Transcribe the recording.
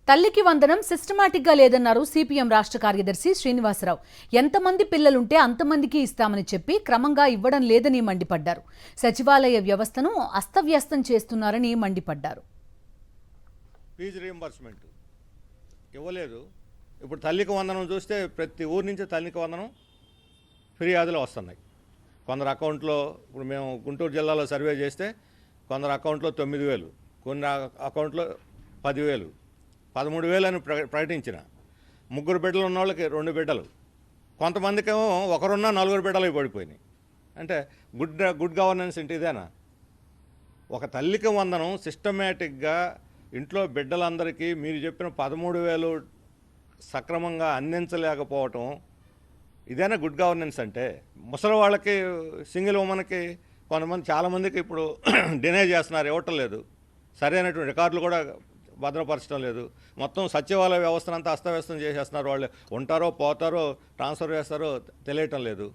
తల్లికి వందనం సిస్టమాటిక్గా లేదన్నారు సిపిఎం రాష్ట్ర కార్యదర్శి శ్రీనివాసరావు. ఎంతమంది పిల్లలుంటే అంతమందికి ఇస్తామని చెప్పి క్రమంగా ఇవ్వడం లేదని మండిపడ్డారు. సచివాలయ వ్యవస్థను అస్తవ్యస్తం చేస్తున్నారని మండిపడ్డారు. ఫీజు రీయింబర్స్మెంట్ ఇవ్వలేదు. ఇప్పుడు తల్లికి వందనం చూస్తే ప్రతి ఊరి నుంచి తల్లికి వందనం ఫిర్యాదులు వస్తున్నాయి. కొందరు అకౌంట్లో, ఇప్పుడు మేము గుంటూరు జిల్లాలో సర్వే చేస్తే కొందరు అకౌంట్లో 9,000, కొన్ని అకౌంట్లో 10,000, 13,000 అని ప్రకటించిన. 3 బిడ్డలు ఉన్న వాళ్ళకి 2 బిడ్డలు, కొంతమందికేమో ఒకరున్నా 4 బిడ్డలు పడిపోయినాయి. అంటే గుడ్ గవర్నెన్స్ అంటే ఇదేనా? ఒక తల్లికి వందనం సిస్టమేటిక్గా ఇంట్లో బిడ్డలందరికీ మీరు చెప్పిన 13,000 సక్రమంగా అందించలేకపోవటం ఇదేనా గుడ్ గవర్నెన్స్ అంటే? ముసలి వాళ్ళకి, సింగిల్ ఉమెన్కి కొంతమంది, చాలామందికి ఇప్పుడు డినై చేస్తున్నారు, ఇవ్వటం లేదు. సరైనటువంటి రికార్డులు కూడా భద్రపరచడం లేదు. మొత్తం సచివాలయ వ్యవస్థనంతా అస్తవ్యస్తం చేసేస్తున్నారు. వాళ్ళు ఉంటారో పోతారో ట్రాన్స్ఫర్ చేస్తారో తెలియటం లేదు.